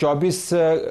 24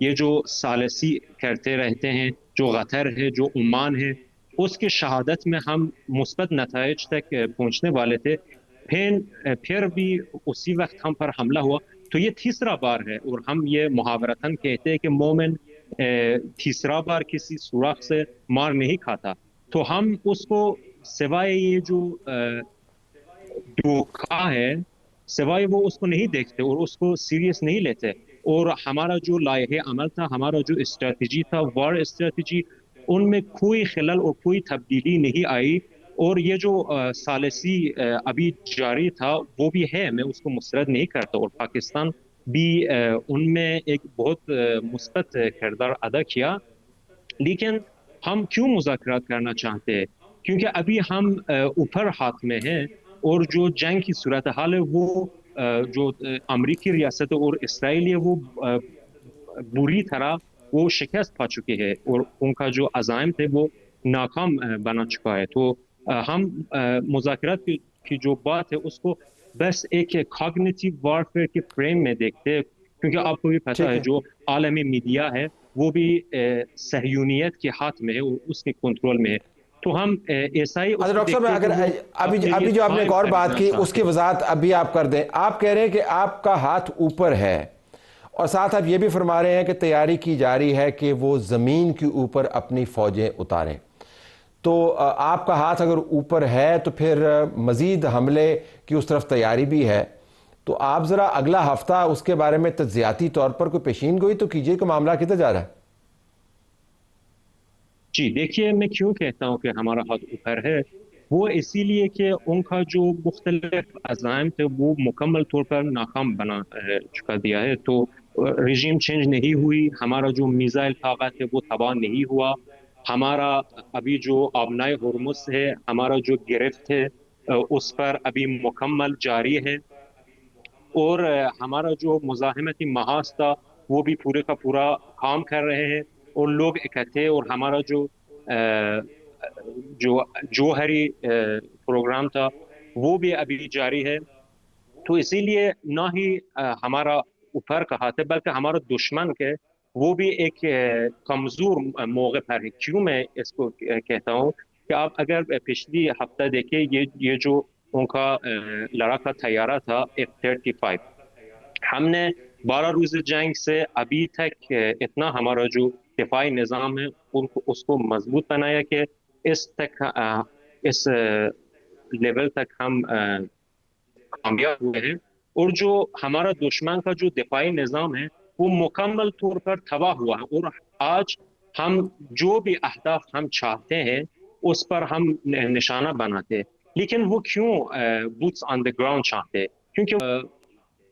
یہ جو ثالثی کرتے رہتے ہیں، جو قطر ہے، جو عمان ہے، اس کی شہادت میں ہم مثبت نتائج تک پہنچنے والے تھے، پھر بھی اسی وقت ہم پر حملہ ہوا۔ تو یہ تیسرا بار ہے، اور ہم یہ محاورتاً کہتے ہیں کہ مومن تیسرا بار کسی سوراخ سے مار نہیں کھاتا۔ تو ہم اس کو سوائے یہ جو دھوکہ ہے، سوائے وہ اس کو نہیں دیکھتے اور اس کو سیریس نہیں لیتے۔ اور ہمارا جو لائحہ عمل تھا، ہمارا جو اسٹریٹجی تھا، وار اسٹریٹجی، ان میں کوئی خلل اور کوئی تبدیلی نہیں آئی۔ اور یہ جو ثالثی ابھی جاری تھا وہ بھی ہے، میں اس کو مسترد نہیں کرتا، اور پاکستان بھی ان میں ایک بہت مثبت کردار ادا کیا۔ لیکن ہم کیوں مذاکرات کرنا چاہتے ہیں؟ کیونکہ ابھی ہم اوپر ہاتھ میں ہیں، اور جو جنگ کی صورتحال ہے وہ جو امریکی ریاست اور اسرائیل ہے وہ بری طرح وہ شکست پا چکے ہیں، اور ان کا جو عزائم تھے وہ ناکام بنا چکا ہے۔ تو ہم مذاکرات کی جو بات ہے اس کو بس ایک کاگنیٹیو وارفیئر کے فریم میں دیکھتے ہیں، کیونکہ آپ کو بھی پتہ ٹھیک ہے ہے. جو عالمی میڈیا ہے وہ بھی صہیونیت کے ہاتھ میں ہے اور اس کے کنٹرول میں ہے۔ تو ہم ایسا ہی اس اچھا کو ڈاکٹر صاحب، دیکھتے ہیں کہ اگر وہ اپنے لیے ابھی جو آپ نے ایک ٹائم اور بات خریدنا کی اس چاہتے کی ہیں۔ وضاحت ابھی آپ کر دیں. آپ کہہ رہے ہیں کہ آپ کا ہاتھ اوپر ہے، اور ساتھ آپ یہ بھی فرما رہے ہیں کہ تیاری کی جا رہی ہے کہ وہ زمین کے اوپر اپنی فوجیں اتاریں. تو آپ کا ہاتھ اگر اوپر ہے تو پھر مزید حملے کی اس طرف تیاری بھی ہے. تو آپ ذرا اگلا ہفتہ اس کے بارے میں تجزیاتی طور پر کوئی پیشین گوئی تو کیجئے کہ معاملہ کدھر جا رہا ہے. جی دیکھیے، میں کیوں کہتا ہوں کہ ہمارا ہاتھ اوپر ہے، وہ اسی لیے کہ ان کا جو مختلف عزائم تھے وہ مکمل طور پر ناکام بنا چکا دیا ہے۔ تو رژیم چینج نہیں ہوئی، ہمارا جو میزائل طاقت ہے وہ تباہ نہیں ہوا، ہمارا ابھی جو آبنائے ہرمز ہے، ہمارا جو گرفت ہے اس پر ابھی مکمل جاری ہے، اور ہمارا جو مزاحمتی محاذ تھا وہ بھی پورے کا پورا کام کر رہے ہیں، اور لوگ اکٹھے، اور ہمارا جو جو جوہری پروگرام تھا وہ بھی ابھی جاری ہے۔ تو اسی لیے نہ ہی ہمارا اوپر کا ہاتھ ہے، بلکہ ہمارا دشمن کے وہ بھی ایک کمزور موقع پر ہے۔ کیوں میں اس کو کہتا ہوں کہ آپ اگر پچھلی ہفتہ دیکھیں، یہ جو ان کا لڑاکا طیارہ تھا F-35، ہم نے 12 روز جنگ سے ابھی تک اتنا ہمارا جو دفاعی نظام ہے اس کو مضبوط بنایا کہ اس لیول تک ہم کامیاب ہوئے ہیں، اور جو ہمارا دشمن کا جو دفاعی نظام ہے وہ مکمل طور پر تباہ ہوا ہے۔ اور آج ہم جو بھی اہداف ہم چاہتے ہیں اس پر ہم نشانہ بناتے ہیں، لیکن وہ کیوں بوٹس آن دی گراؤنڈ چاہتے ہیں؟ کیونکہ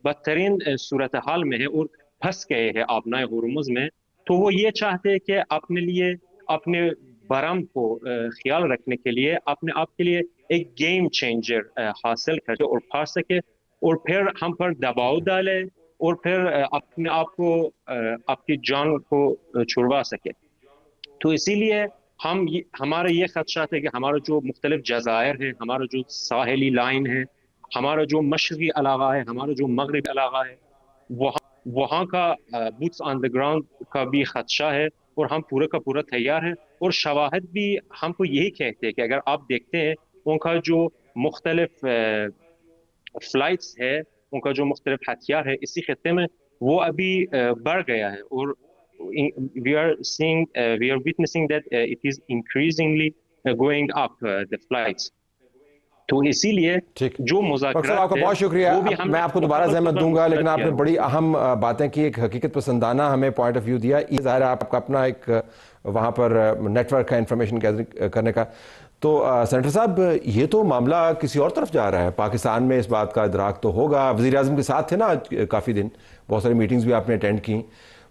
بدترین صورتحال میں ہے اور پھنس گئے ہیں آبنائے ہرمز میں۔ تو وہ یہ چاہتے ہیں کہ اپنے لیے، اپنے برم کو خیال رکھنے کے لیے، اپنے آپ کے لیے ایک گیم چینجر حاصل کر اور پا سکے، اور پھر ہم پر دباؤ ڈالے، اور پھر اپنے آپ کو آپ کی جان کو چھڑوا سکے۔ تو اسی لیے ہمارا یہ خدشات ہے کہ ہمارا جو مختلف جزائر ہیں، ہمارا جو ساحلی لائن ہے، ہمارا جو مشرقی علاقہ ہے، ہمارا جو مغربی علاقہ ہے، وہاں کا بوٹس آن دی گراؤنڈ کا بھی خدشہ ہے، اور ہم پورے کا پورا تیار ہیں۔ اور شواہد بھی ہم کو یہی کہتے ہیں کہ اگر آپ دیکھتے ہیں ان کا جو مختلف فلائٹس ہے، ان کا جو مختلف ہتھیار ہے اسی خطے میں، وہ ابھی بڑھ گیا ہے، اور we are witnessing that it is increasingly going up the flights۔ تو اسی لیے ٹھیک. جو ڈاکٹر صاحب مذاکرات آپ کا تھے بہت شکریہ. وہ بھی اب ہم میں نے آپ کو دوبارہ مکمل طور زحمت پر دوں گا، لیکن مسترد آپ کیا نے ہے۔ بڑی اہم باتیں کی، ایک حقیقت پسندانہ ہمیں پوائنٹ آف ویو دیا. یہ ظاہر ہے آپ کا اپنا ایک وہاں پر نیٹ ورک کا انفارمیشن گیدرنگ کرنے کا. تو سینیٹر صاحب، یہ تو معاملہ کسی اور طرف جا رہا ہے. پاکستان میں اس بات کا ادراک تو ہوگا. وزیر اعظم کے ساتھ تھے نا کافی دن، بہت ساری میٹنگز بھی آپ نے اٹینڈ کی.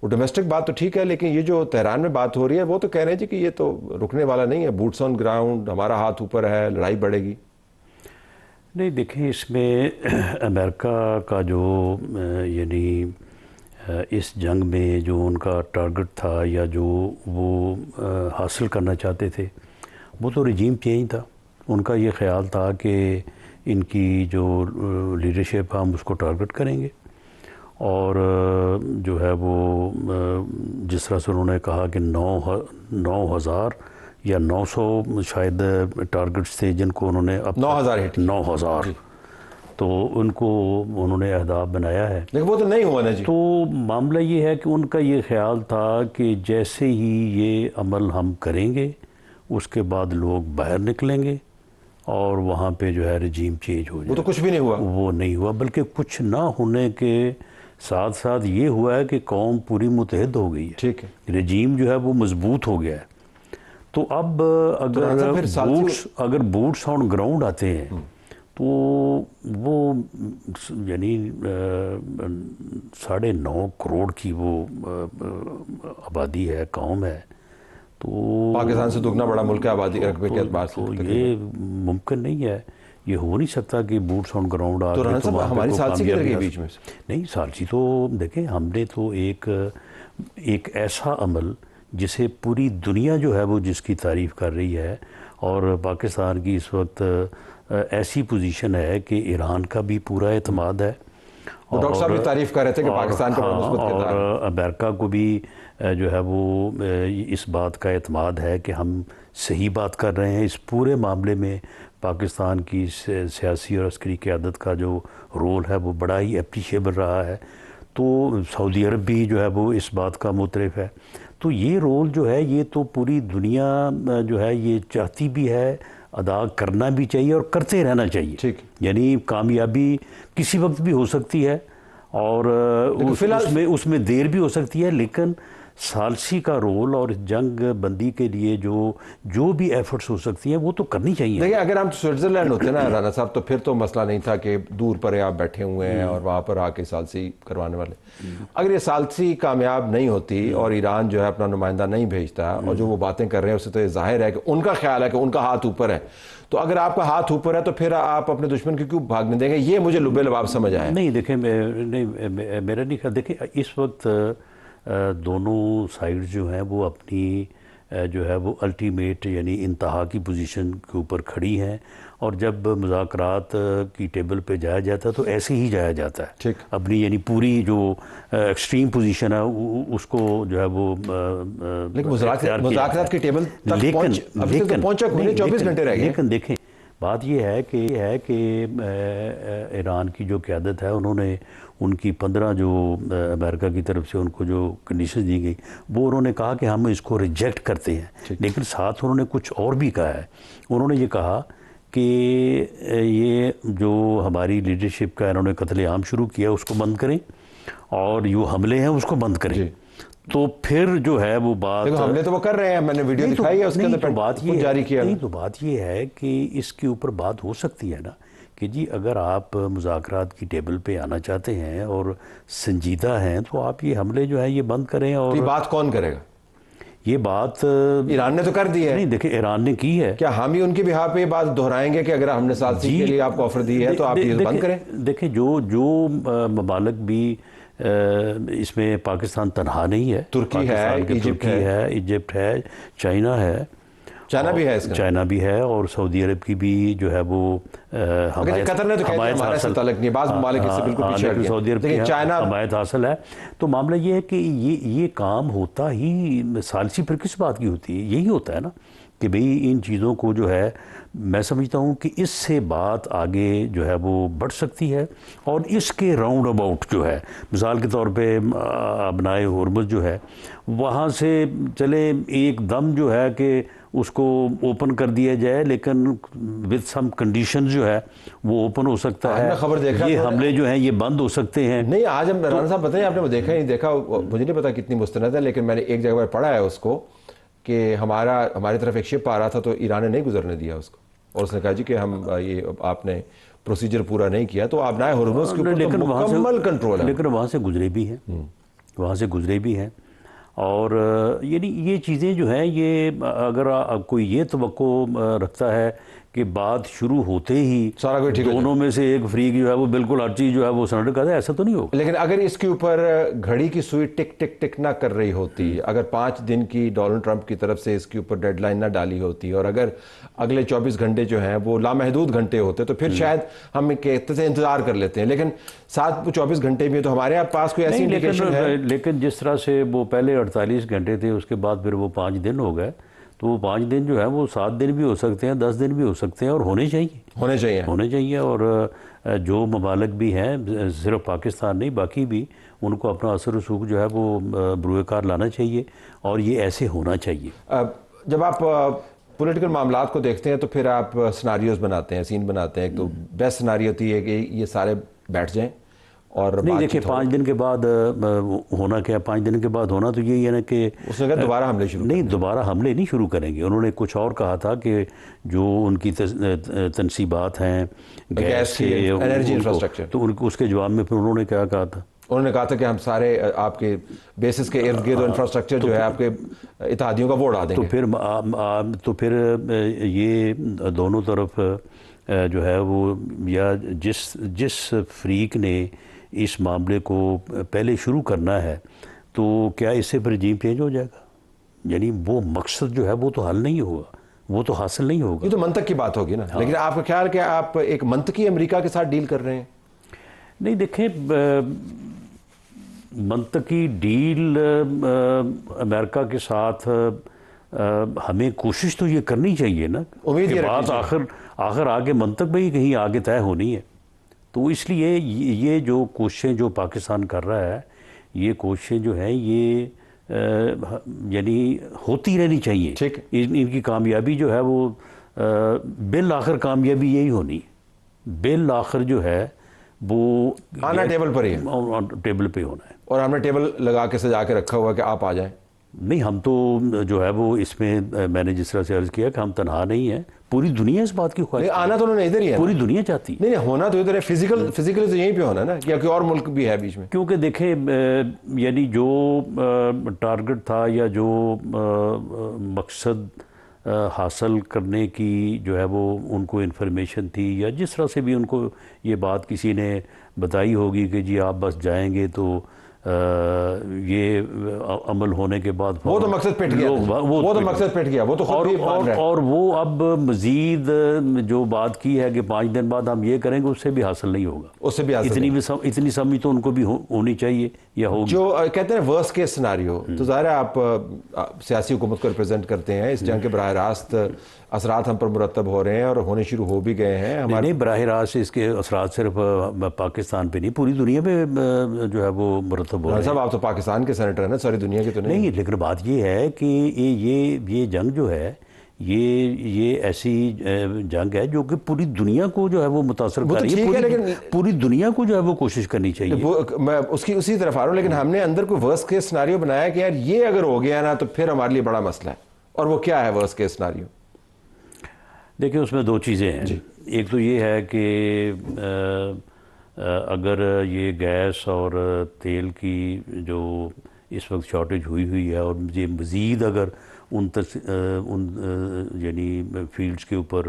وہ ڈومیسٹک بات تو ٹھیک ہے، لیکن یہ جو تہران میں بات ہو رہی ہے وہ تو کہہ رہے ہیں جی کہ یہ تو رکنے والا نہیں ہے. بوٹس آن گراؤنڈ، ہمارا ہاتھ اوپر ہے، لڑائی بڑھے گی. نہیں دیکھیں، اس میں امریکہ کا جو یعنی اس جنگ میں جو ان کا ٹارگٹ تھا یا جو وہ حاصل کرنا چاہتے تھے وہ تو رجیم چینج تھا. ان کا یہ خیال تھا کہ ان کی جو لیڈرشپ ہم اس کو ٹارگٹ کریں گے، اور جو ہے وہ جس طرح سے انہوں نے کہا کہ 9,000 یا 900 شاید ٹارگٹس تھے جن کو انہوں نے 9,000 تو ان کو انہوں نے اہداف بنایا ہے، لیکن وہ تو نہیں ہوا نا جی۔ تو معاملہ یہ ہے کہ ان کا یہ خیال تھا کہ جیسے ہی یہ عمل ہم کریں گے اس کے بعد لوگ باہر نکلیں گے اور وہاں پہ جو ہے رجیم چینج ہو جائے۔ وہ تو کچھ بھی نہیں ہوا، وہ نہیں ہوا، بلکہ کچھ نہ ہونے کے ساتھ ساتھ یہ ہوا ہے کہ قوم پوری متحد ہو گئی ہے، ٹھیک ہے، رجیم جو ہے وہ مضبوط ہو گیا ہے۔ تو اب اگر بوٹس آن گراؤنڈ آتے ہیں تو وہ یعنی 9.5 کروڑ کی وہ آبادی ہے، قوم ہے، تو پاکستان سے دگنا بڑا ملک ہے آبادی رقبے کے اعتبار سے، تو یہ ممکن نہیں ہے، یہ ہو نہیں سکتا کہ بوٹس آن گراؤنڈ آ تو رانا صاحب ہماری ثالثی کدھر گئی بیچ میں سے؟ نہیں، ثالثی تو دیکھیں ہم نے تو ایک ایسا عمل جسے پوری دنیا جو ہے وہ جس کی تعریف کر رہی ہے، اور پاکستان کی اس وقت ایسی پوزیشن ہے کہ ایران کا بھی پورا اعتماد ہے، ڈاکٹر صاحب بھی تعریف کر رہے تھے کہ پاکستان کا بڑا مثبت کردار ہے، اور امریکہ کو بھی جو ہے وہ اس بات کا اعتماد ہے کہ ہم صحیح بات کر رہے ہیں۔ اس پورے معاملے میں پاکستان کی سیاسی اور عسکری قیادت کا جو رول ہے وہ بڑا ہی اپریشیبل رہا ہے، تو سعودی عرب بھی جو ہے وہ اس بات کا معترف ہے۔ تو یہ رول جو ہے یہ تو پوری دنیا جو ہے یہ چاہتی بھی ہے، ادا کرنا بھی چاہیے اور کرتے رہنا چاہیے، یعنی کامیابی کسی وقت بھی ہو سکتی ہے اور اس میں دیر بھی ہو سکتی ہے، لیکن ثالثی کا رول اور جنگ بندی کے لیے جو بھی ایفرٹس ہو سکتی ہیں وہ تو کرنی چاہیے۔ دیکھیں اگر ہم سوئٹزرلینڈ ہوتے نا رانا صاحب تو پھر تو مسئلہ نہیں تھا کہ دور پر آپ بیٹھے ہوئے ہیں اور وہاں پر آ کے ثالثی کروانے والے۔ اگر یہ ثالثی کامیاب نہیں ہوتی اور ایران جو ہے اپنا نمائندہ نہیں بھیجتا اور جو وہ باتیں کر رہے ہیں اس سے تو یہ ظاہر ہے کہ ان کا خیال ہے کہ ان کا ہاتھ اوپر ہے، تو اگر آپ کا ہاتھ اوپر ہے تو پھر آپ اپنے دشمن کو کیوں بھاگنے دیں گے؟ یہ مجھے لبے لباب سمجھ آیا۔ نہیں دیکھیں، میرا نہیں خیال، دیکھیں اس وقت دونوں سائیڈ جو ہیں وہ اپنی جو ہے وہ الٹیمیٹ یعنی انتہا کی پوزیشن کے اوپر کھڑی ہیں، اور جب مذاکرات کی ٹیبل پہ جایا جاتا ہے تو ایسے ہی جایا جاتا ہے، اپنی یعنی پوری جو ایکسٹریم پوزیشن ہے اس کو جو ہے وہ مذاکرات کی ٹیبل تک پہنچا کوئی نہیں، 24 گھنٹے رہ گئے۔ لیکن دیکھیں بات یہ ہے کہ ایران کی جو قیادت ہے انہوں نے ان کی 15 جو امریکہ کی طرف سے ان کو جو کنڈیشنز دی گئی وہ انہوں نے کہا کہ ہم اس کو ریجیکٹ کرتے ہیں، لیکن ساتھ انہوں نے کچھ اور بھی کہا ہے۔ انہوں نے یہ کہا کہ یہ جو ہماری لیڈرشپ کا انہوں نے قتل عام شروع کیا اس کو بند کریں، اور جو حملے ہیں اس کو بند کریں۔ تو پھر جو ہے وہ بات حملے تو وہ کر رہے ہیں، میں نے ویڈیو دکھائی ہے، اس کے اندر بات یہ جاری کیا۔ نہیں تو بات یہ ہے کہ اس کے اوپر بات ہو سکتی ہے نا کہ جی اگر آپ مذاکرات کی ٹیبل پہ آنا چاہتے ہیں اور سنجیدہ ہیں تو آپ یہ حملے جو ہیں یہ بند کریں۔ اور یہ بات کون کرے گا؟ یہ بات ایران نے تو کر دی ہے۔ نہیں دیکھیں ایران نے کی ہے، کیا ہم ہی ان کی بہا پہ یہ بات دہرائیں گے کہ اگر ہم نے ثالثی کے لیے آپ کو آفر دی ہے تو آپ یہ بند کریں؟ دیکھیں جو ممالک بھی اس میں پاکستان تنہا نہیں ہے، ترکی ہے، ایجپٹ ہے، چائنا ہے، چائنا بھی ہے، چائنا بھی ہے، اور سعودی عرب کی بھی جو ہے وہ قطر نے تو کہا ہمارے سے تعلق نہیں، بعض ممالک اس سے بالکل پیچھے ہٹ گئے، سعودی عرب کی حمایت حاصل ہے۔ تو معاملہ یہ ہے کہ یہ کام ہوتا ہی ثالثی پھر کس بات کی ہوتی ہے؟ یہی ہوتا ہے نا کہ بھئی ان چیزوں کو جو ہے میں سمجھتا ہوں کہ اس سے بات آگے جو ہے وہ بڑھ سکتی ہے، اور اس کے راؤنڈ اباؤٹ جو ہے مثال کے طور پہ ابنائے ہرمز جو ہے وہاں سے چلے ایک دم جو ہے کہ اس کو اوپن کر دیا جائے، لیکن وتھ سم کنڈیشن جو ہے وہ اوپن ہو سکتا ہے، یہ حملے جو ہیں یہ بند ہو سکتے ہیں۔ نہیں آج ہم رانا صاحب بتائیں، آپ نے وہ دیکھا ہی نہیں دیکھا، مجھے نہیں پتا کتنی مستند ہے، لیکن میں نے ایک جگہ پر پڑھا ہے اس کو کہ ہماری طرف ایک شپ آ رہا تھا تو ایران نے نہیں گزرنے دیا اس کو، اور اس نے کہا جی کہ ہم یہ آپ نے پروسیجر پورا نہیں کیا، تو ابنائے ہرمز کے اوپر تو مکمل کنٹرول ہے، لیکن وہاں سے گزرے بھی ہیں، اور یعنی یہ چیزیں جو ہیں یہ اگر کوئی یہ توقع رکھتا ہے کہ بات شروع ہوتے ہی سارا کوئی ٹھیک ہو دونوں میں سے ایک فریق جو ہے وہ بالکل ہر چیز جو ہے وہ سرنڈر کرتا ہے، ایسا تو نہیں ہوگا. لیکن اگر اس کے اوپر گھڑی کی سوئی ٹک ٹک ٹک نہ کر رہی ہوتی، اگر 5 دن کی ڈونلڈ ٹرمپ کی طرف سے اس کے اوپر ڈیڈ لائن نہ ڈالی ہوتی، اور اگر اگلے 24 گھنٹے جو ہیں وہ لامحدود گھنٹے ہوتے، تو پھر شاید ہم کہتے سے انتظار کر لیتے ہیں. لیکن 24 گھنٹے بھی تو ہمارے پاس کوئی ایسی نہیں، انڈیکیشن ہے؟ لیکن جس طرح سے وہ پہلے 48 گھنٹے تھے، اس کے بعد پھر وہ 5 دن ہو گئے، تو وہ 5 دن جو ہے وہ 7 دن بھی ہو سکتے ہیں، 10 دن بھی ہو سکتے ہیں، اور ہونے چاہیے. اور جو ممالک بھی ہیں، صرف پاکستان نہیں باقی بھی، ان کو اپنا اثر رسوخ جو ہے وہ بروئے کار لانا چاہیے، اور یہ ایسے ہونا چاہیے. جب آپ پولیٹیکل معاملات کو دیکھتے ہیں تو پھر آپ سناریوز بناتے ہیں، سین بناتے ہیں. ایک تو بیسٹ سناریو ہوتی ہے کہ یہ سارے بیٹھ جائیں اور نہیں دیکھیں، 5 دن کے بعد ہونا کیا، 5 دن کے بعد ہونا تو یہی ہے نا کہ اس نے کہا دوبارہ حملے شروع نہیں، دوبارہ حملے نہیں شروع کریں گے. انہوں نے کچھ اور کہا تھا کہ جو ان کی تنصیبات ہیں گیس کی کے انرجی ان کو، انفراسٹرکچر، تو اس کے جواب میں پھر انہوں نے کیا کہا تھا؟ انہوں نے کہا تھا کہ ہم سارے آپ کے بیسس کے ارد گرد انفراسٹرکچر جو ہے آپ کے اتحادیوں کا وہ اڑا دیں گے. تو پھر یہ دونوں طرف جو ہے وہ، یا جس فریق نے اس معاملے کو پہلے شروع کرنا ہے، تو کیا اس سے پھر رجیم چینج ہو جائے گا؟ یعنی وہ مقصد جو ہے وہ تو حل نہیں ہوگا، وہ تو حاصل نہیں ہوگا. یہ تو منطق کی بات ہوگی نا. لیکن آپ کا خیال کہ آپ ایک منطقی امریکہ کے ساتھ ڈیل کر رہے ہیں؟ نہیں دیکھیں، منطقی ڈیل امریکہ کے ساتھ ہمیں کوشش تو یہ کرنی چاہیے نا، امید کہ یہ بات آخر آگے منطق میں ہی کہیں آگے طے ہونی ہے. تو اس لیے یہ جو کوششیں جو پاکستان کر رہا ہے، یہ کوششیں جو ہیں یہ یعنی ہوتی رہنی چاہیے. ٹھیک. ان کی کامیابی جو ہے وہ بالآخر کامیابی یہی ہونی ہے، بالآخر جو ہے وہ آنا ٹیبل پر ہی ہے، ٹیبل پہ ہونا ہے. اور ہم نے ٹیبل لگا کے سجا کے رکھا ہوا کہ آپ آ جائیں. نہیں، ہم تو جو ہے وہ اس میں میں نے جس طرح سے عرض کیا کہ ہم تنہا نہیں ہیں، پوری دنیا اس بات کی خواہش، آنا تو انہوں نے ادھر ہی ہے، پوری دنیا چاہتی ہے. نہیں ہونا تو ادھر ہے. فزیکل تو یہیں پہ ہونا نا، یا کوئی اور ملک بھی ہے بیچ میں؟ کیونکہ دیکھیں، یعنی جو ٹارگٹ تھا یا جو مقصد حاصل کرنے کی جو ہے وہ ان کو انفارمیشن تھی، یا جس طرح سے بھی ان کو یہ بات کسی نے بتائی ہوگی کہ جی آپ بس جائیں گے تو یہ عمل ہونے کے بعد وہ تو مقصد پٹ گیا، وہ تو مقصد پٹ گیا، وہ تو خود بھی مان رہا ہے. اور وہ اب مزید جو بات کی ہے کہ 5 دن بعد ہم یہ کریں گے، اس سے بھی حاصل نہیں ہوگا. اس سے بھی حاصل اتنی سمجھ تو ان کو بھی ہونی چاہیے یا ہوگی. جو کہتے ہیں ورسٹ کیس سناریو، تو ظاہر ہے آپ سیاسی حکومت کو ریپرزینٹ کرتے ہیں. اس جنگ کے براہ راست اثرات ہم پر مرتب ہو رہے ہیں اور ہونے شروع ہو بھی گئے ہیں. نہیں، براہ راست اس کے اثرات صرف پاکستان پہ نہیں، پوری دنیا پہ جو ہے وہ مرتب ہو رہے ہیں. صاحب آپ تو پاکستان کے سینیٹر ہیں نا، ساری دنیا کے تو نہیں. لیکن بات یہ ہے کہ یہ جنگ جو ہے یہ ایسی جنگ ہے جو کہ پوری دنیا کو جو ہے وہ متاثر کر رہی ہے. لیکن پوری دنیا کو جو ہے وہ کوشش کرنی چاہیے. میں اسی طرف آ رہا ہوں. لیکن ہم نے اندر کوئی ورسٹ کیس سناریو بنایا کہ یار یہ اگر ہو گیا نا تو پھر ہمارے لیے بڑا مسئلہ ہے. اور وہ کیا ہے ورسٹ کیس سناریو؟ دیکھیں، اس میں 2 چیزیں ہیں. ایک تو یہ ہے کہ اگر یہ گیس اور تیل کی جو اس وقت شارٹیج ہوئی ہے، اور یہ مزید اگر ان یعنی فیلڈز کے اوپر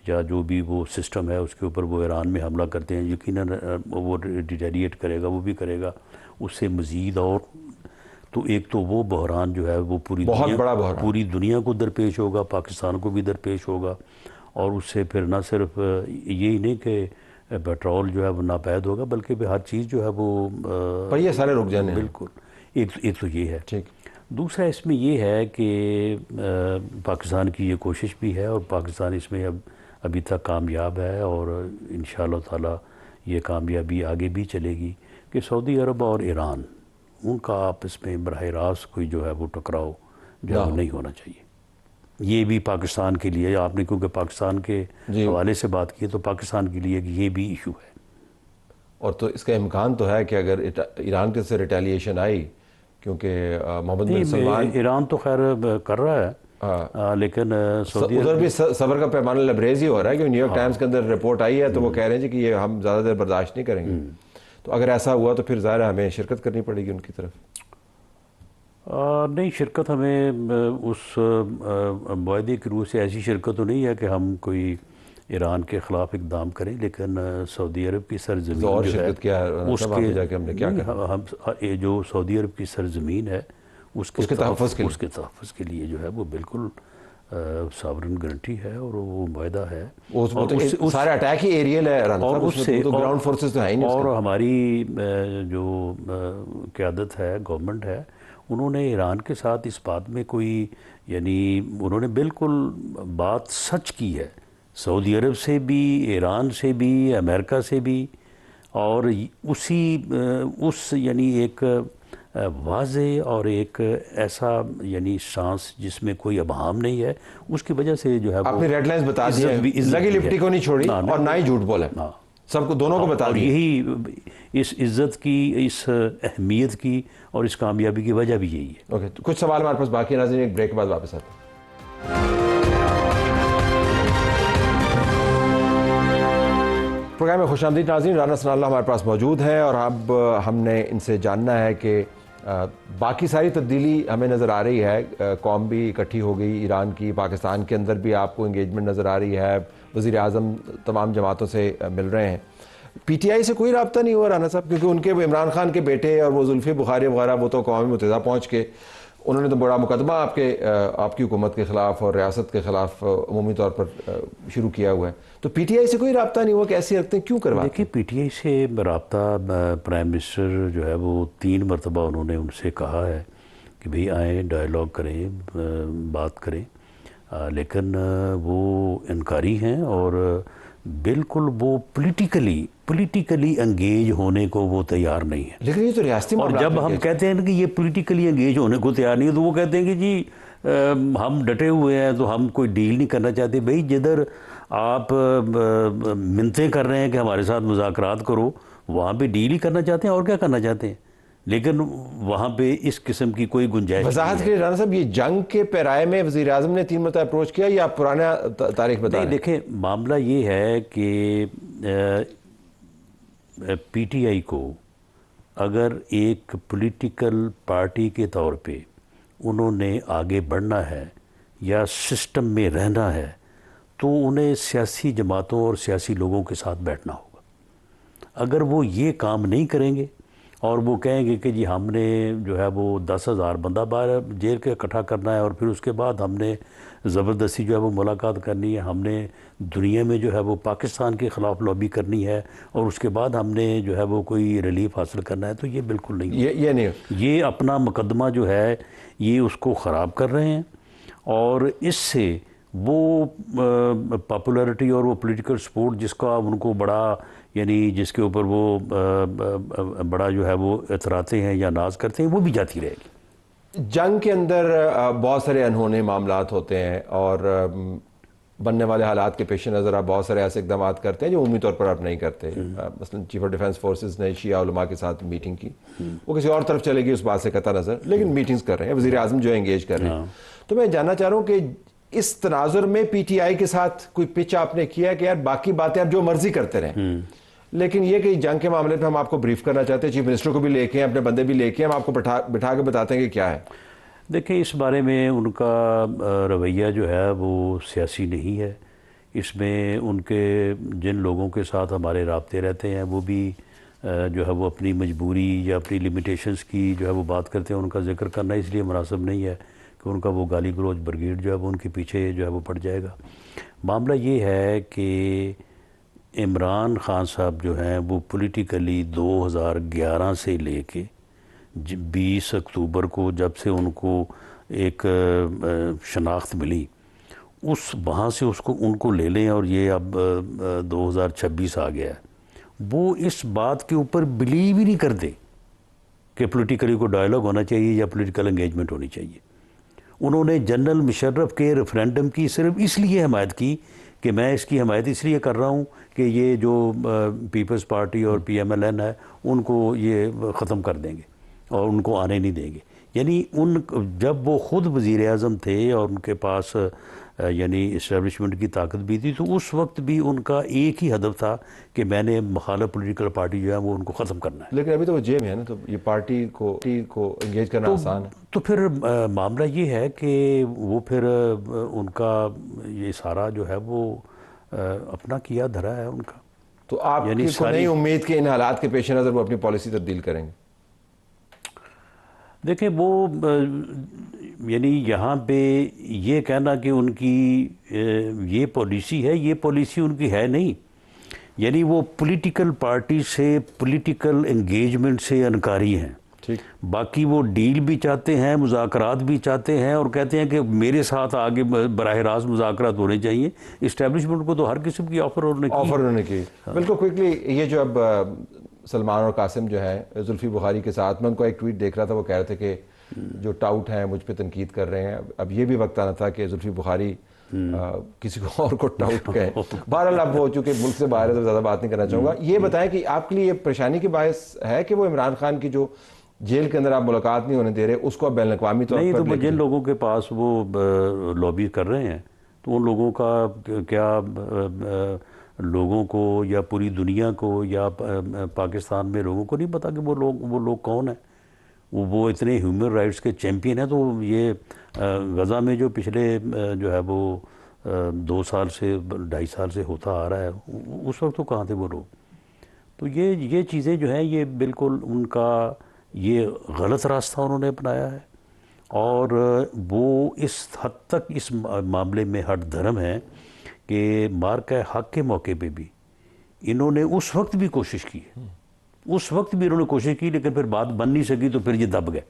یا جو بھی وہ سسٹم ہے اس کے اوپر وہ ایران میں حملہ کرتے ہیں، یقیناً وہ ریٹیلیٹ کرے گا، وہ بھی کرے گا اس سے مزید. اور تو ایک تو وہ بحران جو ہے وہ پوری دنیا کو درپیش ہوگا، پاکستان کو بھی درپیش ہوگا. اور اس سے پھر نہ صرف یہی نہیں کہ پیٹرول جو ہے وہ ناپید ہوگا، بلکہ بھی ہر چیز جو ہے وہ پہیے سارے رک جانے. بالکل. ایک تو یہ ہے. ٹھیک. دوسرا اس میں یہ ہے کہ پاکستان کی یہ کوشش بھی ہے، اور پاکستان اس میں ابھی تک کامیاب ہے، اور انشاءاللہ تعالی یہ کامیابی آگے بھی چلے گی کہ سعودی عرب اور ایران، ان کا آپس میں براہ راست کوئی جو ہے وہ ٹکراؤ جو ہے نہیں ہونا چاہیے. یہ بھی پاکستان کے لیے، آپ نے کیونکہ پاکستان کے حوالے سے بات کی، تو پاکستان کے لیے یہ بھی ایشو ہے. اور تو اس کا امکان تو ہے کہ اگر ایران کے سے ریٹیلیشن آئی، کیونکہ محمد بن سلمان، ایران تو خیر کر رہا ہے، لیکن ادھر بھی صبر کا پیمانہ لبریز ہی ہو رہا ہے. کہ نیو یارک ٹائمز کے اندر رپورٹ آئی ہے تو وہ کہہ رہے ہیں کہ یہ ہم زیادہ دیر برداشت نہیں کریں گے. تو اگر ایسا ہوا تو پھر ظاہر ہے ہمیں شرکت کرنی پڑے گی ان کی طرف. نہیں، شرکت ہمیں اس معاہدے کی روح سے ایسی شرکت تو نہیں ہے کہ ہم کوئی ایران کے خلاف اقدام کریں، لیکن سعودی عرب کی سرزمین اور جو ہے شرکت کیا اس وہاں پہ جا کے ہم نے کیا کرنا؟ ہم یہ جو سعودی عرب کی سرزمین ہے اس کے تحفظ کے لیے جو ہے وہ بالکل ساورن گارنٹی ہے اور وہ معاہدہ ہے، سارے اٹیک ہی ایریل ہے اور اس سے گراؤنڈ فورسز تو ہیں ہی نہیں. اور ہماری جو قیادت ہے، گورنمنٹ ہے، انہوں نے ایران کے ساتھ اس بات میں کوئی یعنی انہوں نے بالکل بات سچ کی ہے، سعودی عرب سے بھی، ایران سے بھی، امریکہ سے بھی، اور اس یعنی ایک واضح اور ایک ایسا یعنی شانس جس میں کوئی ابہام نہیں ہے، اس کی وجہ سے جو ہے آپ نے ریڈ لائنز بتا دی ہیں، لگی لپٹی کو نہیں چھوڑی اور نہ ہی جھوٹ بولے، سب کو دونوں کو بتا دی. اور یہی اس عزت کی، اس اہمیت کی اور اس کامیابی کی وجہ بھی یہی ہے. اوکے، کچھ سوال ہمارے پاس باقی ناظرین، ایک بریک کے بعد واپس آتے ہیں. پروگرام میں خوش آمدید ناظرین، رانا ثناء اللہ ہمارے پاس موجود ہیں اور اب ہم نے ان سے جاننا ہے کہ باقی ساری تبدیلی ہمیں نظر آ رہی ہے، قوم بھی اکٹھی ہو گئی ایران کی، پاکستان کے اندر بھی آپ کو انگیجمنٹ نظر آ رہی ہے، وزیر اعظم تمام جماعتوں سے مل رہے ہیں. پی ٹی آئی سے کوئی رابطہ نہیں ہوا رانا صاحب؟ کیونکہ ان کے عمران خان کے بیٹے اور وہ زلفی بخاری وغیرہ وہ تو اقوام متحدہ پہنچ کے انہوں نے تو بڑا مقدمہ آپ کی حکومت کے خلاف اور ریاست کے خلاف عمومی طور پر شروع کیا ہوا ہے. تو پی ٹی آئی سے کوئی رابطہ نہیں ہوا کہ ایسی رکھتے ہیں، کیوں کرواتے ہیں؟ دیکھیے، پی ٹی آئی سے رابطہ پرائم منسٹر جو ہے وہ 3 مرتبہ انہوں نے ان سے کہا ہے کہ بھئی آئیں، ڈائیلاگ کریں، بات کریں، لیکن وہ انکاری ہیں اور بالکل وہ پولیٹیکلی انگیج ہونے کو وہ تیار نہیں ہے. لیکن یہ تو ریاستی معاملات، اور جب ہم کہتے ہیں کہ یہ پولیٹیکلی انگیج ہونے کو تیار نہیں ہے تو وہ کہتے ہیں کہ جی ہم ڈٹے ہوئے ہیں تو ہم کوئی ڈیل نہیں کرنا چاہتے. بھئی جدھر آپ منتیں کر رہے ہیں کہ ہمارے ساتھ مذاکرات کرو، وہاں پہ ڈیل ہی کرنا چاہتے ہیں اور کیا کرنا چاہتے ہیں، لیکن وہاں پہ اس قسم کی کوئی گنجائش وضاحت کے لیے رانا صاحب، یہ جنگ کے پیرائے میں وزیر اعظم نے 3 مرتبہ اپروچ کیا یا پرانا تاریخ بتا رہے ہیں؟ دیکھیں، معاملہ یہ ہے کہ پی ٹی آئی کو اگر ایک پولیٹیکل پارٹی کے طور پہ انہوں نے آگے بڑھنا ہے یا سسٹم میں رہنا ہے تو انہیں سیاسی جماعتوں اور سیاسی لوگوں کے ساتھ بیٹھنا ہوگا. اگر وہ یہ کام نہیں کریں گے اور وہ کہیں گے کہ جی ہم نے جو ہے وہ 10,000 بندہ باہر جیل کے اکٹھا کرنا ہے اور پھر اس کے بعد ہم نے زبردستی جو ہے وہ ملاقات کرنی ہے، ہم نے دنیا میں جو ہے وہ پاکستان کے خلاف لابی کرنی ہے اور اس کے بعد ہم نے جو ہے وہ کوئی ریلیف حاصل کرنا ہے، تو یہ بالکل نہیں، یہ نہیں، یہ اپنا مقدمہ جو ہے یہ اس کو خراب کر رہے ہیں اور اس سے وہ پاپولیرٹی اور وہ پولیٹیکل سپورٹ جس کا ان کو بڑا یعنی جس کے اوپر وہ بڑا جو ہے وہ اتراتے ہیں یا ناز کرتے ہیں، وہ بھی جاتی رہے گی. جنگ کے اندر بہت سارے انہونے معاملات ہوتے ہیں اور بننے والے حالات کے پیش نظر آپ بہت سارے ایسے اقدامات کرتے ہیں جو عمومی طور پر آپ نہیں کرتے. مثلا چیف آف ڈیفنس فورسز نے شیعہ علماء کے ساتھ میٹنگ کی، وہ کسی اور طرف چلے گی اس بات سے قطع نظر، لیکن میٹنگز کر رہے ہیں، وزیر اعظم جو انگیج کر رہے ہیں. تو میں جاننا چاہ رہا ہوں کہ اس تناظر میں پی ٹی آئی کے ساتھ کوئی پچ آپ نے کیا کہ یار باقی باتیں آپ جو مرضی کرتے رہیں، لیکن یہ کہ جنگ کے معاملے پہ ہم آپ کو بریف کرنا چاہتے ہیں، چیف منسٹر کو بھی لے کے اپنے بندے بھی لے کے ہم آپ کو بٹھا کے بتاتے ہیں کہ کیا ہے؟ دیکھیں، اس بارے میں ان کا رویہ جو ہے وہ سیاسی نہیں ہے. اس میں ان کے جن لوگوں کے ساتھ ہمارے رابطے رہتے ہیں وہ بھی جو ہے وہ اپنی مجبوری یا اپنی لیمیٹیشنز کی جو ہے وہ بات کرتے ہیں. ان کا ذکر کرنا اس لیے مناسب نہیں ہے کہ ان کا وہ گالی گلوچ بریگیڈ جو ہے وہ ان کے پیچھے جو ہے وہ پڑ جائے گا. معاملہ یہ ہے کہ عمران خان صاحب جو ہیں وہ پولیٹیکلی 2011 سے لے کے 20 اکتوبر کو جب سے ان کو ایک شناخت ملی وہاں سے ان کو لے لیں اور یہ اب 2026 آ گیا ہے، وہ اس بات کے اوپر بلیو ہی نہیں کرتے کہ پولیٹیکلی کو ڈائیلاگ ہونا چاہیے یا پولیٹیکل انگیجمنٹ ہونی چاہیے. انہوں نے جنرل مشرف کے ریفرینڈم کی صرف اس لیے حمایت کی کہ میں اس کی حمایت اس لیے کر رہا ہوں کہ یہ جو پیپلز پارٹی اور پی ایم ایل این ہے ان کو یہ ختم کر دیں گے اور ان کو آنے نہیں دیں گے. یعنی جب وہ خود وزیر اعظم تھے اور ان کے پاس یعنی اسٹیبلشمنٹ کی طاقت بھی تھی تو اس وقت بھی ان کا ایک ہی ہدف تھا کہ میں نے مخالف پولیٹیکل پارٹی جو ہے وہ ان کو ختم کرنا ہے. لیکن ابھی تو وہ جیل میں ہے نا، تو یہ پارٹی کو انگیج کرنا آسان ہے. تو پھر معاملہ یہ ہے کہ وہ پھر ان کا یہ سارا جو ہے وہ اپنا کیا دھرا ہے ان کا. تو آپ یعنی کو نہیں امید کہ ان حالات کے پیش نظر وہ اپنی پالیسی تبدیل کریں گے؟ دیکھیں وہ یعنی یہاں پہ یہ کہنا کہ ان کی یہ پالیسی ہے، یہ پالیسی ان کی ہے نہیں. یعنی وہ پولیٹیکل پارٹی سے، پولیٹیکل انگیجمنٹ سے انکاری ہیں. ٹھیک. باقی وہ ڈیل بھی چاہتے ہیں، مذاکرات بھی چاہتے ہیں، اور کہتے ہیں کہ میرے ساتھ آگے براہ راست مذاکرات ہونے چاہیے. اسٹیبلشمنٹ کو تو ہر قسم کی آفر انہوں نے کی. بالکل کوئکلی یہ جو اب سلمان اور قاسم جو ہیں زلفی بخاری کے ساتھ، میں ان کو ایک ٹویٹ دیکھ رہا تھا، وہ کہہ رہے تھے کہ جو ٹاؤٹ ہیں مجھ پہ تنقید کر رہے ہیں. اب یہ بھی وقت آنا تھا کہ زلفی بخاری کسی کو اور کو ٹاؤٹ کہیں. بہرحال اب وہ چونکہ ملک سے باہر ہے تو زیادہ بات نہیں کرنا چاہوں گا. یہ بتائیں کہ آپ کے لیے یہ پریشانی کی باعث ہے کہ وہ عمران خان کی جو جیل کے اندر آپ ملاقات نہیں ہونے دے رہے اس کو اب بین الاقوامی طور پر نہیں، تو جن لوگوں کے پاس وہ لابی کر رہے ہیں تو ان لوگوں کا کیا لوگوں کو یا پوری دنیا کو یا پاکستان میں لوگوں کو نہیں پتا کہ وہ لوگ کون ہیں؟ وہ اتنے ہیومن رائٹس کے چیمپئن ہیں. تو یہ غزہ میں جو پچھلے جو ہے وہ 2 سال سے 2.5 سال سے ہوتا آ رہا ہے، اس وقت تو کہاں تھے وہ لوگ؟ تو یہ چیزیں جو ہیں یہ بالکل ان کا یہ غلط راستہ انہوں نے اپنایا ہے. اور وہ اس حد تک اس معاملے میں ہٹ دھرم ہے کہ مارکہ حق کے موقع پہ بھی انہوں نے اس وقت بھی کوشش کی ہے، اس وقت بھی انہوں نے کوشش کی، لیکن پھر بات بن نہیں سکی تو پھر یہ دب گئے.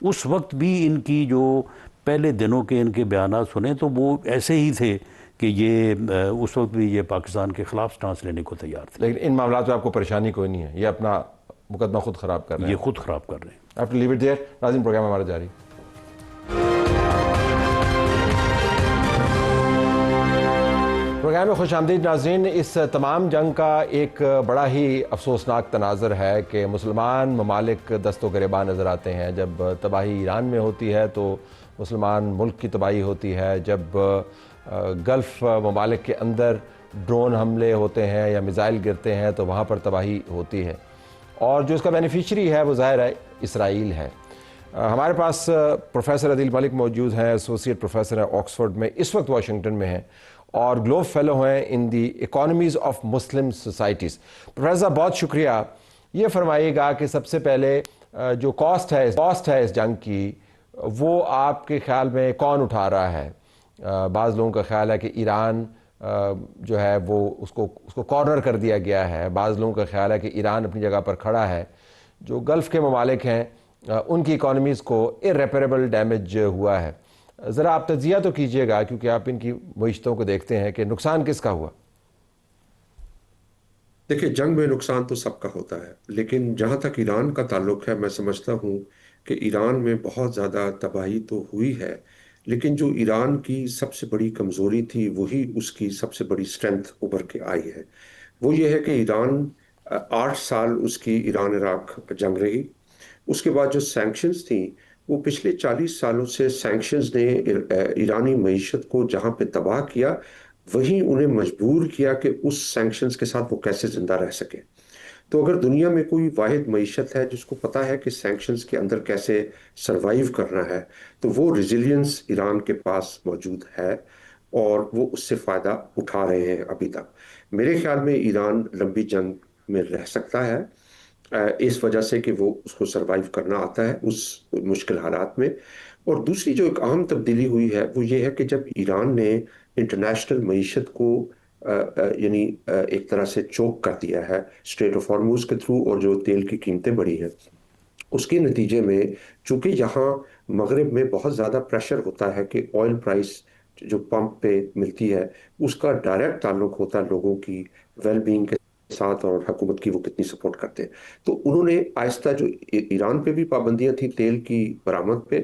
اس وقت بھی ان کی جو پہلے دنوں کے ان کے بیانات سنیں تو وہ ایسے ہی تھے کہ یہ اس وقت بھی یہ پاکستان کے خلاف سٹانس لینے کو تیار تھے. لیکن ان معاملات میں آپ کو پریشانی کوئی نہیں ہے، یہ اپنا مقدمہ خود خراب کر رہے ہیں. یہ خود خراب کر رہے ہیں. آپ لیو اٹ دیئر. ناظرین پروگرام ہمارا جاری. پروگرام میں خوش آمدید ناظرین. اس تمام جنگ کا ایک بڑا ہی افسوسناک تناظر ہے کہ مسلمان ممالک دست و گریباں نظر آتے ہیں. جب تباہی ایران میں ہوتی ہے تو مسلمان ملک کی تباہی ہوتی ہے. جب گلف ممالک کے اندر ڈرون حملے ہوتے ہیں یا میزائل گرتے ہیں تو وہاں پر تباہی ہوتی ہے. اور جو اس کا بینیفیشری ہے وہ ظاہر ہے اسرائیل ہے. ہمارے پاس پروفیسر عدیل ملک موجود ہیں، ایسوسیٹ پروفیسر ہیں آکسفورڈ میں، اس وقت واشنگٹن میں ہیں، اور گلوب فیلو ہیں in the economies of Muslim societies. Professor بہت شکریہ. یہ فرمائیے گا کہ سب سے پہلے جو کاسٹ ہے اس جنگ کی، وہ آپ کے خیال میں کون اٹھا رہا ہے؟ بعض لوگوں کا خیال ہے کہ ایران جو ہے وہ اس کو کارنر کر دیا گیا ہے. بعض لوگوں کا خیال ہے کہ ایران اپنی جگہ پر کھڑا ہے. جو گلف کے ممالک ہیں ان کی اکانومیز کو irreparable ڈیمیج ہوا ہے. ذرا آپ تجزیہ تو کیجئے گا کیونکہ آپ ان کی معیشتوں کو دیکھتے ہیں کہ نقصان کس کا ہوا؟ دیکھیں، جنگ میں نقصان تو سب کا ہوتا ہے، لیکن جہاں تک ایران کا تعلق ہے میں سمجھتا ہوں کہ ایران میں بہت زیادہ تباہی تو ہوئی ہے، لیکن جو ایران کی سب سے بڑی کمزوری تھی وہی اس کی سب سے بڑی سٹرینتھ ابھر کے آئی ہے. وہ یہ ہے کہ ایران 8 سال اس کی ایران عراق جنگ رہی. اس کے بعد جو سینکشنز تھیں وہ پچھلے 40 سالوں سے سینکشنز نے ایرانی معیشت کو جہاں پہ تباہ کیا وہیں انہیں مجبور کیا کہ اس سینکشنز کے ساتھ وہ کیسے زندہ رہ سکے. تو اگر دنیا میں کوئی واحد معیشت ہے جس کو پتا ہے کہ سینکشنز کے اندر کیسے سروائیو کرنا ہے تو وہ ریزیلینس ایران کے پاس موجود ہے اور وہ اس سے فائدہ اٹھا رہے ہیں ابھی تک. میرے خیال میں ایران لمبی جنگ میں رہ سکتا ہے اس وجہ سے کہ وہ اس کو سروائیو کرنا آتا ہے اس مشکل حالات میں. اور دوسری جو ایک اہم تبدیلی ہوئی ہے وہ یہ ہے کہ جب ایران نے انٹرنیشنل معیشت کو یعنی ایک طرح سے چوک کر دیا ہے اسٹریٹ آف ہارموز کے تھرو، اور جو تیل کی قیمتیں بڑھی ہیں اس کے نتیجے میں، چونکہ یہاں مغرب میں بہت زیادہ پریشر ہوتا ہے کہ آئل پرائس جو پمپ پہ ملتی ہے اس کا ڈائریکٹ تعلق ہوتا ہے لوگوں کی ویل بینگ کے ساتھ اور حکومت کی وہ کتنی سپورٹ کرتے ہیں. تو انہوں نے آہستہ جو ایران پہ بھی پابندیاں تھیں تیل کی برآمد پہ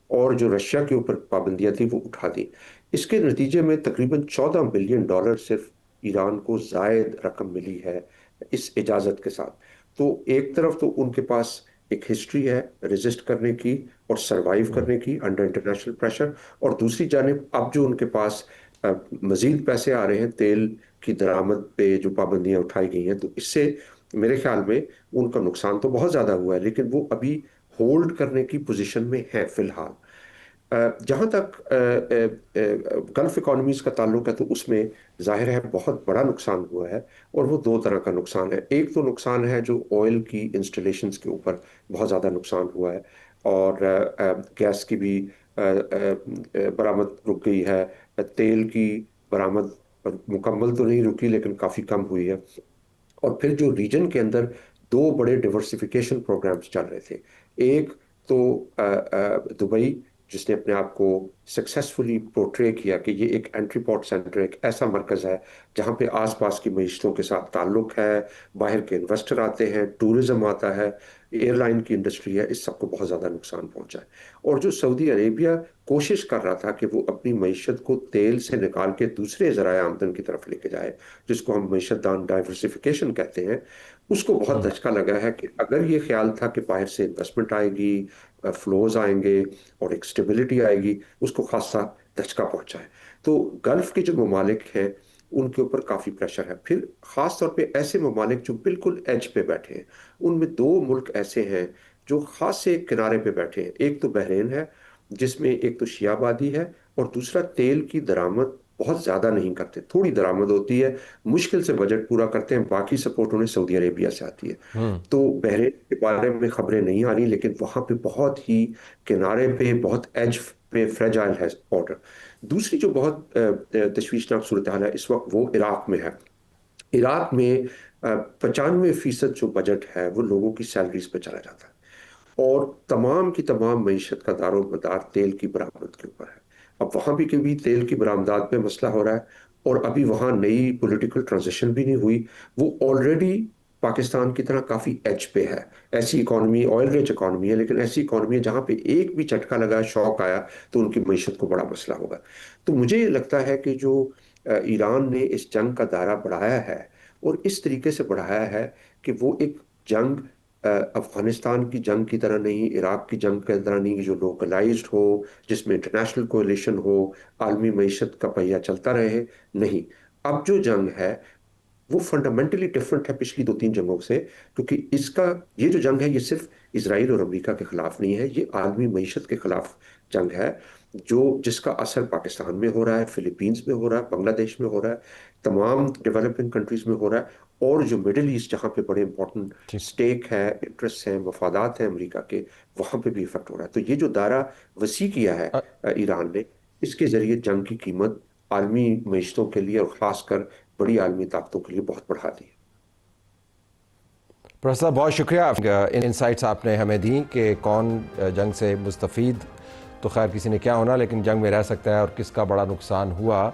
اور جو رشیا کے اوپر پابندیاں تھیں وہ اٹھا دی. اس کے نتیجے میں تقریباً $14 بلین صرف ایران کو زائد رقم ملی ہے اس اجازت کے ساتھ. تو ایک طرف تو ان کے پاس ایک ہسٹری ہے ریزسٹ کرنے کی اور سروائیو کرنے کی انڈر انٹرنیشنل پریشر، اور دوسری جانب اب جو ان کے پاس مزید پیسے آ رہے ہیں تیل کی درآمد پہ جو پابندیاں اٹھائی گئی ہیں، تو اس سے میرے خیال میں ان کا نقصان تو بہت زیادہ ہوا ہے، لیکن وہ ابھی ہولڈ کرنے کی پوزیشن میں ہے فی الحال. جہاں تک گلف اکانومیز کا تعلق ہے تو اس میں ظاہر ہے بہت بڑا نقصان ہوا ہے، اور وہ دو طرح کا نقصان ہے۔ ایک تو نقصان ہے جو آئل کی انسٹالیشنز کے اوپر بہت زیادہ نقصان ہوا ہے، اور گیس کی بھی برآمد رک گئی ہے، تیل کی برآمد مکمل تو نہیں رکی لیکن کافی کم ہوئی ہے۔ اور پھر جو ریجن کے اندر دو بڑے ڈیورسیفیکیشن پروگرامز چل رہے تھے، ایک تو دبئی، جس نے اپنے آپ کو سکسیسفلی پورٹرے کیا کہ یہ ایک انٹری پورٹ سینٹر، ایک ایسا مرکز ہے جہاں پہ آس پاس کی معیشتوں کے ساتھ تعلق ہے، باہر کے انویسٹر آتے ہیں، ٹورزم آتا ہے، ایئر لائن کی انڈسٹری ہے، اس سب کو بہت زیادہ نقصان پہنچا ہے۔ اور جو سعودی عربیہ کوشش کر رہا تھا کہ وہ اپنی معیشت کو تیل سے نکال کے دوسرے ذرائع آمدن کی طرف لے کے جائے، جس کو ہم معیشت دان ڈائیورسیفیکیشن کہتے ہیں، اس کو بہت دھچکا لگا ہے کہ اگر یہ خیال تھا کہ باہر سے انویسٹمنٹ آئے گی، فلوز آئیں گے اور ایک اسٹیبلٹی آئے گی، اس کو خاصا دھچکا پہنچا ہے۔ تو گلف کے جو ممالک ہیں ان کے اوپر کافی پریشر ہے، پھر خاص طور پہ ایسے ممالک جو بالکل ایج پہ بیٹھے ہیں۔ ان میں دو ملک ایسے ہیں جو خاصے کنارے پہ بیٹھے ہیں، ایک تو بحرین ہے جس میں ایک تو شیعہ آبادی ہے، اور دوسرا تیل کی درآمد بہت زیادہ نہیں کرتے، تھوڑی درآمد ہوتی ہے، مشکل سے بجٹ پورا کرتے ہیں، باقی سپورٹ انہیں سعودی عربیہ سے آتی ہے۔ تو بحرین کے بارے میں خبریں نہیں آ رہی، لیکن وہاں پہ بہت ہی کنارے پہ، بہت ایج پہ فریجائل ہے آرڈر۔ دوسری جو بہت تشویشناک صورتحال ہے اس وقت وہ عراق میں ہے۔ عراق میں 95% جو بجٹ ہے وہ لوگوں کی سیلریز پہ چلا جاتا ہے، اور تمام کی تمام معیشت کا دار و مدار تیل کی برآمد کے اوپر ہے۔ اب وہاں بھی کبھی تیل کی برآمدات میں مسئلہ ہو رہا ہے، اور ابھی وہاں نئی پولیٹیکل ٹرانزیشن بھی نہیں ہوئی۔ وہ آلریڈی پاکستان کی طرح کافی ایج پہ ہے، ایسی اکانومی، آئل ریچ اکانومی ہے، لیکن ایسی اکانومی ہے جہاں پہ ایک بھی جھٹکا لگا، شوق آیا تو ان کی معیشت کو بڑا مسئلہ ہوگا۔ تو مجھے یہ لگتا ہے کہ جو ایران نے اس جنگ کا دائرہ بڑھایا ہے، اور اس طریقے سے بڑھایا ہے کہ وہ ایک جنگ افغانستان کی جنگ کی طرح نہیں، عراق کی جنگ کی طرح نہیں، جو لوکلائزڈ ہو، جس میں انٹرنیشنل کولیشن ہو، عالمی معیشت کا پہیہ چلتا رہے، نہیں۔ اب جو جنگ ہے وہ فنڈامنٹلی ڈفرنٹ ہے پچھلی 2-3 جنگوں سے، کیونکہ یہ جو جنگ ہے یہ صرف اسرائیل اور امریکہ کے خلاف نہیں ہے، یہ عالمی معیشت کے خلاف جنگ ہے، جس کا اثر پاکستان میں ہو رہا ہے، فلپینز میں ہو رہا ہے، بنگلہ دیش میں ہو رہا ہے، تمام ڈیولپنگ کنٹریز میں ہو رہا ہے، اور جو مڈل ایسٹ جہاں پہ بڑے امپورٹنٹ سٹیک ہے، انٹرسٹ ہیں، مفادات ہیں امریکہ کے، وہاں پہ بھی افیکٹ ہو رہا ہے۔ تو یہ جو دائرہ وسیع کیا ہے ایران نے، اس کے ذریعے جنگ کی قیمت عالمی معیشتوں کے لیے اور خاص کر بڑی عالمی طاقتوں کے لیے بہت بڑھا دی ہے۔ پروفیسر بہت شکریہ، انسائٹس آپ نے ہمیں دیں کہ کون جنگ سے مستفید تو خیر کسی نے کیا ہونا، لیکن جنگ میں رہ سکتا ہے، اور کس کا بڑا نقصان ہوا،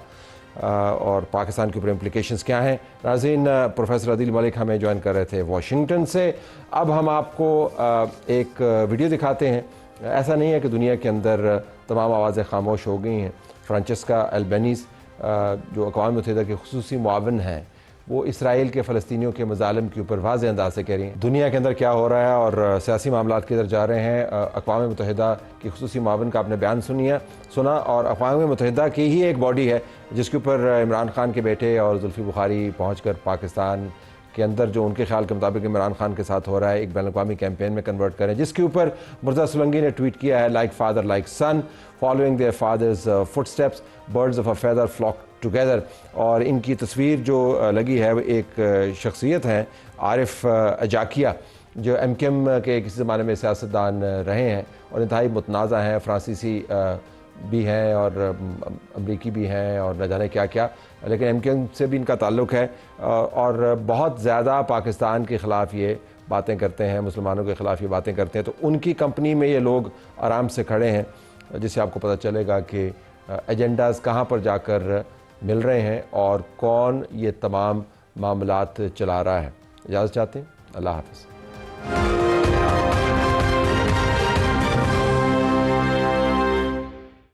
اور پاکستان کے اوپر امپلیکیشنز کیا ہیں۔ ناظرین، پروفیسر عادل ملک ہمیں جوائن کر رہے تھے واشنگٹن سے۔ اب ہم آپ کو ایک ویڈیو دکھاتے ہیں۔ ایسا نہیں ہے کہ دنیا کے اندر تمام آوازیں خاموش ہو گئی ہیں۔ فرانچسکا البینیز جو اقوام متحدہ کے خصوصی معاون ہیں، وہ اسرائیل کے فلسطینیوں کے مظالم کے اوپر واضح انداز سے کہہ رہی ہیں دنیا کے اندر کیا ہو رہا ہے اور سیاسی معاملات کدھر جا رہے ہیں۔ اقوام متحدہ کی خصوصی معاون کا آپ نے بیان سنا، اور اقوام متحدہ کی ہی ایک باڈی ہے جس کے اوپر عمران خان کے بیٹے اور زلفی بخاری پہنچ کر پاکستان کے اندر جو ان کے خیال کے مطابق عمران خان کے ساتھ ہو رہا ہے ایک بین الاقوامی کیمپین میں کنورٹ کریں، جس کے اوپر مرزا سولنگی نے ٹویٹ کیا ہے، like father like son, following their father's footsteps, birds of a feather flock together. اور ان کی تصویر جو لگی ہے وہ ایک شخصیت ہیں عارف اجاکیہ، جو ایم کیو ایم کے کسی زمانے میں سیاستدان رہے ہیں اور انتہائی متنازع ہیں، فرانسیسی بھی ہیں اور امریکی بھی ہیں اور نہ جانے کیا کیا، لیکن ایم کیو ایم سے بھی ان کا تعلق ہے، اور بہت زیادہ پاکستان کے خلاف یہ باتیں کرتے ہیں، مسلمانوں کے خلاف یہ باتیں کرتے ہیں۔ تو ان کی کمپنی میں یہ لوگ آرام سے کھڑے ہیں، جس سے آپ کو پتہ چلے گا کہ ایجنڈاز کہاں پر جا کر مل رہے ہیں اور کون یہ تمام معاملات چلا رہا ہے۔ اجازت چاہتے ہیں، اللہ حافظ۔